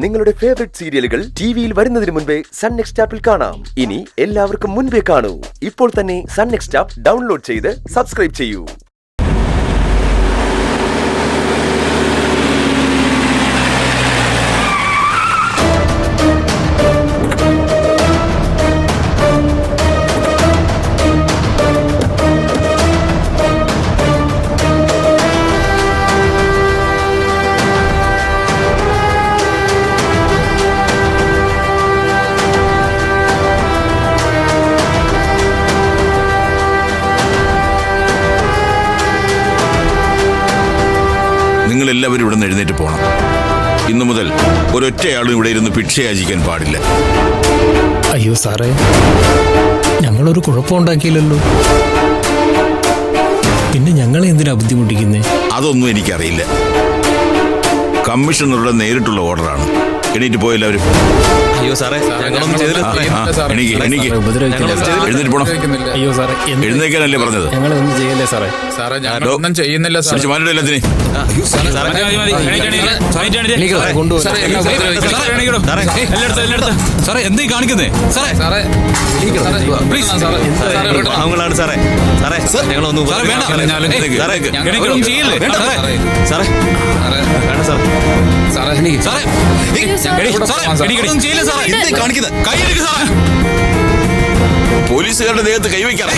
നിങ്ങളുടെ ഫേവറേറ്റ് സീരിയലുകൾ ടിവിയിൽ വരുന്നതിന് മുൻപേ സൺ നെക്സ്റ്റ് ആപ്പിൽ കാണാം. ഇനി എല്ലാവർക്കും മുൻപേ കാണൂ. ഇപ്പോൾ തന്നെ സൺ നെക്സ്റ്റ് ആപ്പ് ഡൗൺലോഡ് ചെയ്ത് സബ്സ്ക്രൈബ് ചെയ്യൂ. നിങ്ങളെല്ലാവരും ഇവിടെ നിന്ന് എഴുന്നേറ്റ് പോകണം. ഇന്നു മുതൽ ഒരൊറ്റയാളും ഇവിടെ ഇരുന്ന് ഭിക്ഷയാചിക്കാൻ പാടില്ല. അയ്യോ സാറേ, ഞങ്ങളൊരു കുഴപ്പമുണ്ടാക്കിയില്ലല്ലോ. പിന്നെ ഞങ്ങളെ എന്തിനാ ബുദ്ധിമുട്ടിക്കുന്നേ? അതൊന്നും എനിക്കറിയില്ല. കമ്മീഷണറുടെ നേരിട്ടുള്ള ഓർഡറാണ്. എണീറ്റ് പോയെല്ലാവരും. അയ്യോ സാറേ, എഴുന്നേറ്റ് പോണം. അയ്യോ സാറേ, എഴുന്നേക്കാനല്ലേ പറഞ്ഞത്? ഞങ്ങളൊന്നും ചെയ്യല്ലേ സാറേ. എല്ലാത്തിനും എന്തീ കാണിക്കുന്നേ? അവങ്ങളാണ് സാറേ. സാറേ ഞങ്ങളൊന്നും ചെയ്യില്ലേ സാറേ? പോലീസുകാരുടെ ദേഹത്ത് കൈവയ്ക്കാറേ.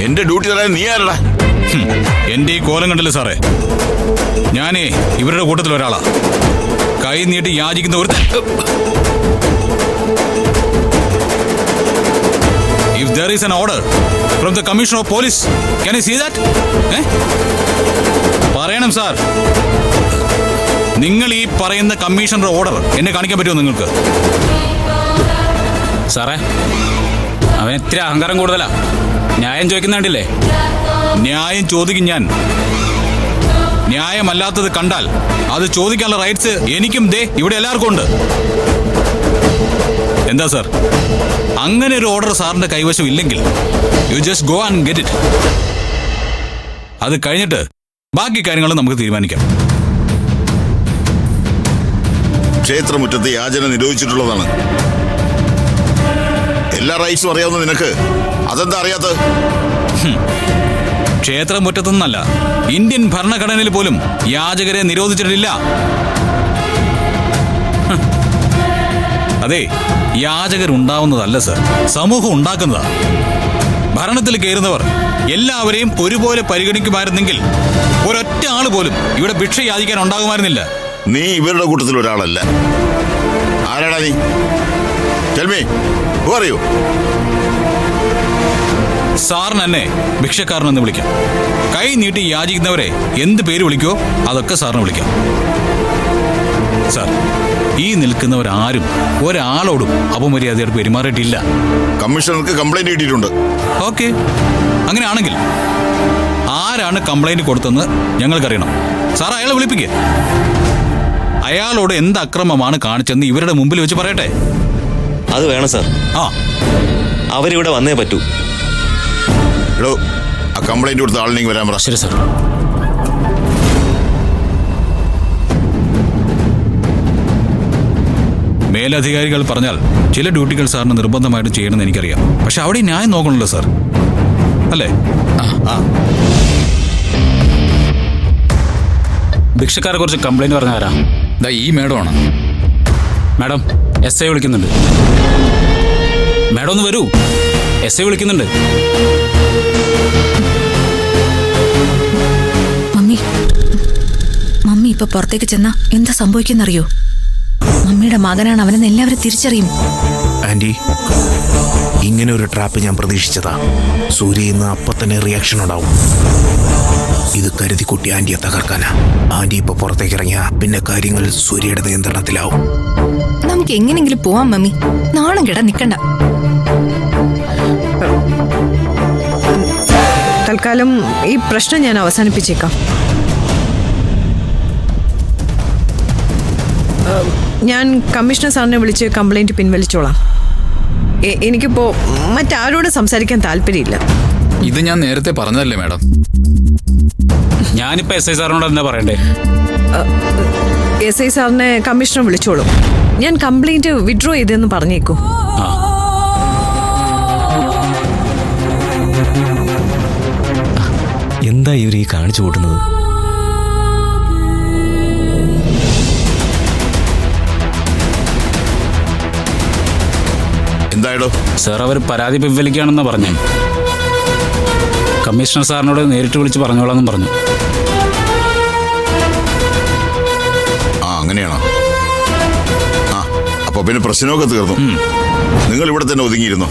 എന്റെ ഡ്യൂട്ടി തരാൻ നീ ആരടാ? എന്റെ ഈ കോലം കണ്ടല്ലേ സാറേ, ഞാനേ ഇവരുടെ കൂട്ടത്തിൽ ഒരാളാ. കൈ നീട്ടി യാചിക്കുന്ന ഒരു If there is an order from the Commissioner of Police, can you see that? പറയണം സാർ. നിങ്ങൾ ഈ പറയുന്ന കമ്മീഷണറുടെ ഓർഡർ എന്നെ കാണിക്കാൻ പറ്റുമോ നിങ്ങൾക്ക്? സാറേ, അവൻ ഇത്തിരി അഹങ്കാരം കൂടുതലാ. ന്യായം ചോദിക്കുന്നുണ്ടില്ലേ? ന്യായം ചോദിക്കും ഞാൻ. ന്യായമല്ലാത്തത് കണ്ടാൽ അത് ചോദിക്കാനുള്ള റൈറ്റ്സ് എനിക്കും ഇവിടെ എല്ലാവർക്കും ഉണ്ട്. എന്താ സാർ, അങ്ങനെ ഒരു ഓർഡർ സാറിന്റെ കൈവശം ഇല്ലെങ്കിൽ you just go and get it. അത് കഴിഞ്ഞിട്ട് ബാക്കി കാര്യങ്ങൾ നമുക്ക് തീരുമാനിക്കാം. ക്ഷേത്രമുറ്റത്ത് യാചന നിരോധിച്ചിട്ടുള്ളതാണ്. എല്ലാ റൈറ്റ്സും അറിയാവുന്ന നിനക്ക് അതെന്താ അറിയാത്തത്? ക്ഷേത്രമുറ്റത്തൊന്നല്ല, ഇന്ത്യൻ ഭരണഘടനയിൽ പോലും യാചകരെ നിരോധിച്ചിട്ടില്ല. അതെ, യാചകരുണ്ടാവുന്നതല്ല സർ, സമൂഹം ഉണ്ടാക്കുന്നതാ. ഭരണത്തിൽ കയറുന്നവർ എല്ലാവരെയും ഒരുപോലെ പരിഗണിക്കുമായിരുന്നെങ്കിൽ ഒരൊറ്റ ആള് പോലും ഇവിടെ ഭിക്ഷ യാചിക്കാൻ ഉണ്ടാകുമായിരുന്നില്ല. നീ ഇവരുടെ കൂട്ടത്തിൽ ഒരാളല്ല. ആരാടാ നീ? Tell me, who are you? സാറിന് എന്നെ ഭിക്ഷക്കാരനെന്ന് വിളിക്കാം. കൈ നീട്ടി യാചിക്കുന്നവരെ എന്ത് പേര് വിളിക്കോ അതൊക്കെ സാറിന് വിളിക്കാം. സാർ, ഈ നിൽക്കുന്നവരാരും ഒരാളോടും അപമര്യാദയായിട്ട് പെരുമാറിയിട്ടില്ല. കമ്മീഷണർക്ക് കംപ്ലൈന്റ് കിട്ടിയിട്ടുണ്ട്. ഓക്കെ, അങ്ങനെയാണെങ്കിൽ ആരാണ് കംപ്ലൈന്റ് കൊടുത്തെന്ന് ഞങ്ങൾക്കറിയണം. സാർ അയാളെ വിളിപ്പിക്കുക. അയാളോട് എന്ത് അക്രമമാണ് കാണിച്ചെന്ന് ഇവരുടെ മുമ്പിൽ വെച്ച് പറയട്ടെ. അത് വേണം സാർ. അവരിവിടെ വന്നേ പറ്റൂ. എടോ, ആ കംപ്ലൈന്റ് കൊടുത്ത ആളിനെങ്കിൽ വരാൻ പറ. ശരി സാർ. മേലധികാരികൾ പറഞ്ഞാൽ ചില ഡ്യൂട്ടികൾ സാറിന് നിർബന്ധമായിട്ടും ചെയ്യണമെന്ന് എനിക്കറിയാം. പക്ഷെ അവിടെ ന്യായം നോക്കണല്ലോ സാർ, അല്ലേ? ഭിക്ഷക്കാരെ കുറിച്ച് കംപ്ലൈന്റ് പറഞ്ഞ ആരാ? ഈ മേഡമാണ്. മാഡം, SI വിളിക്കുന്നുണ്ട്. മാഡം ഒന്ന് വരൂ, SI വിളിക്കുന്നുണ്ട്. മമ്മി ഇപ്പൊ പുറത്തേക്ക് ചെന്നാ എന്താ സംഭവിക്കുന്നറിയോ? മമ്മിയുടെ മകനാണ് അവനെന്ന് എല്ലാവരും തിരിച്ചറിയും. ആന്റി, ഇങ്ങനെ ഒരു ട്രാപ്പ് ഞാൻ പ്രതീക്ഷിച്ചതാ. സൂര്യ ഇന്ന് അപ്പൊ തന്നെ റിയാക്ഷൻ ഉണ്ടാവും. ഇത് കരുതി കുട്ടി ആന്റിയെ തകർക്കാനാ. ആന്റി ഇപ്പൊ പുറത്തേക്ക് ഇറങ്ങിയ പിന്നെ കാര്യങ്ങൾ സൂര്യയുടെ നിയന്ത്രണത്തിലാവും. നമുക്ക് എങ്ങനെങ്കിലും പോവാം മമ്മി, നാണം കിട നിക്കണ്ട. തൽക്കാലം ഈ പ്രശ്നം ഞാൻ അവസാനിപ്പിച്ചേക്കാം. ഞാൻ കമ്മീഷണർ സാറിനെ വിളിച്ച് കംപ്ലൈന്റ് പിൻവലിച്ചോളാം. എനിക്കിപ്പോ മറ്റാരോടും സംസാരിക്കാൻ താല്പര്യമില്ല. ഇത് ഞാൻ നേരത്തെ പറഞ്ഞതല്ലേ മാഡം. ഞാനിപ്പോ SI സാറിനോട് എന്താ പറയണ്ടേ? SI സാറിനെ കമ്മീഷണർ വിളിച്ചോളൂ. ഞാൻ കംപ്ലൈന്റ് വിഡ്രോ ചെയ്തെന്ന് പറഞ്ഞേക്കൂ. ആ എന്താ ഇവർ ഈ കാണിച്ചു കൂട്ടുന്നത്? എന്തായടോ? സാർ, അവർ പരാതി പിൻവലിക്കുകയാണെന്നാ പറഞ്ഞേ. കമ്മീഷണർ സാറിനോട് നേരിട്ട് വിളിച്ച് പറഞ്ഞോളാന്നും പറഞ്ഞു. ആ അങ്ങനെയാണോ? ആ അപ്പൊ പിന്നെ പ്രശ്നമൊക്കെ തീർന്നു. നിങ്ങൾ ഇവിടെ തന്നെ ഒതുങ്ങിയിരുന്നു.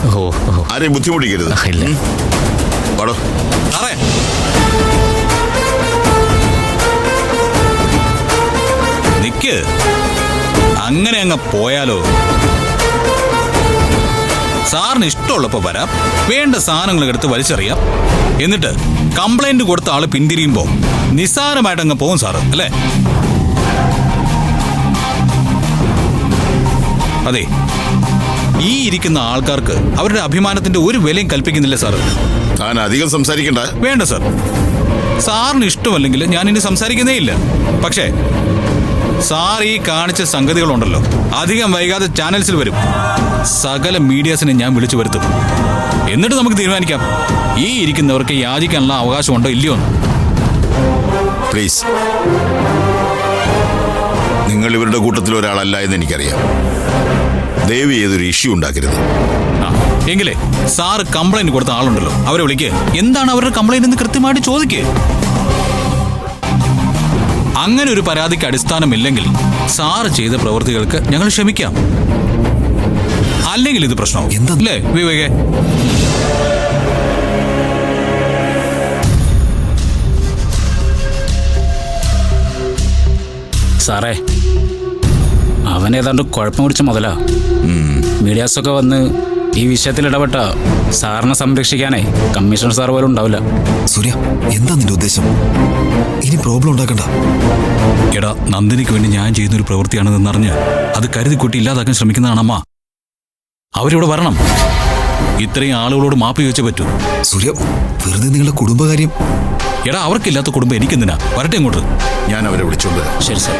ആരെയും ബുദ്ധിമുട്ടിക്കരുത്. പാടോ. നിക്ക്, അങ്ങനെ അങ്ങ് പോയാലോ? സാറിന് ഇഷ്ടമുള്ളപ്പോ വരാം, വേണ്ട സാധനങ്ങൾ എടുത്ത് വലിച്ചെറിയാം, എന്നിട്ട് കംപ്ലൈന്റ് കൊടുത്ത ആള് പിന്തിരിയുമ്പോ നിസ്സാരമായിട്ട് അങ്ങ് പോകും സാറ്, അല്ലേ? അതെ, ഈ ഇരിക്കുന്ന ആൾക്കാർക്ക് അവരുടെ അഭിമാനത്തിന്റെ ഒരു വിലയും കൽപ്പിക്കുന്നില്ല സാറ്. താൻ അധികം സംസാരിക്കണ്ട. വേണ്ട സാർ, സാറിന് ഇഷ്ടമല്ലെങ്കിൽ ഞാൻ ഇനി സംസാരിക്കുന്നേ ഇല്ല. പക്ഷേ സാർ ഈ കാണിച്ച സംഗതികളുണ്ടല്ലോ, അധികം വൈകാതെ ചാനൽസിൽ വരും. സകല മീഡിയാസിനെ ഞാൻ വിളിച്ചു വരുത്തും. എന്നിട്ട് നമുക്ക് തീരുമാനിക്കാം ഈ ഇരിക്കുന്നവർക്ക് യാചിക്കാനുള്ള അവകാശമുണ്ടോ ഇല്ലയോ എന്ന്. പ്ലീസ്, നിങ്ങൾ ഇവരുടെ കൂട്ടത്തിൽ ഒരാളല്ല എന്ന് എനിക്കറിയാം. ദയവ് ചെയ്തൊരു ഇഷ്യൂ ഉണ്ടാക്കരുത്. എങ്കിലേ സാറ് കംപ്ലൈന്റ് കൊടുത്ത ആളുണ്ടല്ലോ, അവരെ വിളിക്ക്. എന്താണ് അവരുടെ കംപ്ലൈന്റ് എന്ന് കൃത്യമായിട്ട് ചോദിക്കേ. അങ്ങനെ ഒരു പരാതിക്ക് അടിസ്ഥാനമില്ലെങ്കിൽ സാറ് ചെയ്ത പ്രവൃത്തികൾക്ക് ഞങ്ങൾ ക്ഷമിക്കാം. അല്ലെങ്കിൽ ഇത് പ്രശ്നവും എന്തല്ലേ വിവേകേ? സാറേ, അവൻ ഏതാണ്ട് കുഴപ്പം പിടിച്ച മുതലാ. മീഡിയാസൊക്കെ വന്ന് ഈ വിഷയത്തിൽ ഇടപെട്ട സാറിനെ സംരക്ഷിക്കാനേ കമ്മീഷണർ സാർ പോലും ഉണ്ടാവില്ല. സൂര്യ, എന്താ നിന്റെ ഉദ്ദേശം? ഇനി പ്രോബ്ലം ഉണ്ടാക്കണ്ട. എടാ, നന്ദിനിക്ക് വേണ്ടി ഞാൻ ചെയ്യുന്നൊരു പ്രവൃത്തിയാണെന്നറിഞ്ഞ് അത് കരുതിക്കൂട്ടി ഇല്ലാതാക്കാൻ ശ്രമിക്കുന്നതാണ് അമ്മ. അവരിവിടെ വരണം. ഇത്രയും ആളുകളോട് മാപ്പ് ചോദിച്ചേ പറ്റൂ. സൂര്യ, വെറുതെ നിങ്ങളുടെ കുടുംബകാര്യം. എടാ, അവർക്കില്ലാത്ത കുടുംബം എനിക്കെന്തിനാ? വരട്ടെ ഇങ്ങോട്ട്. ഞാൻ അവരെ വിളിച്ചോണ്ട് വരാം. ശരി സാർ.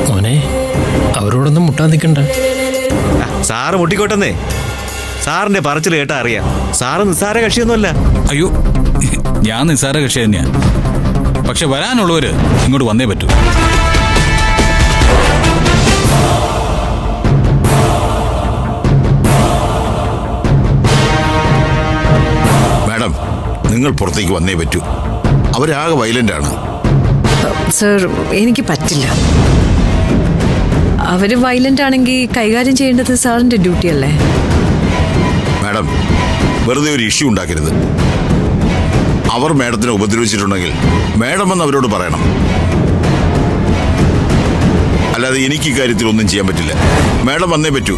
മോനെ, അവരോടൊന്നും മുട്ടാൻ നിൽക്കണ്ട. സാറ് മുട്ടിക്കോട്ടെന്നേ. സാറിന്റെ പറച്ചിൽ കേട്ടാ അറിയാം, സാറ് നിസ്സാര കക്ഷിയൊന്നുമല്ല. അയ്യോ, ഞാൻ നിസ്സാര കക്ഷി തന്നെയാ. പക്ഷെ വരാനുള്ളവര് ഇങ്ങോട്ട് വന്നേ പറ്റൂ. മാഡം, നിങ്ങൾ പുറത്തേക്ക് വന്നേ പറ്റൂ. അവരാകെ വയലന്റ് ആണ്. സർ, എനിക്ക് പറ്റില്ല. അവര് വയലന്റ് ആണെങ്കിൽ കൈകാര്യം ചെയ്യേണ്ടത് സാറിന്റെ ഡ്യൂട്ടി അല്ലേ? മാഡം, വെറുതെ ഒരു ഇഷ്യൂ ഉണ്ടാക്കരുത്. അവർ മാഡത്തിനെ ഉപദ്രവിച്ചിട്ടുണ്ടെങ്കിൽ മാഡം എന്ന് അവരോട് പറയണം. അല്ലാതെ എനിക്ക് ഇക്കാര്യത്തിൽ ഒന്നും ചെയ്യാൻ പറ്റില്ല. മാഡം വന്നേ പറ്റൂ.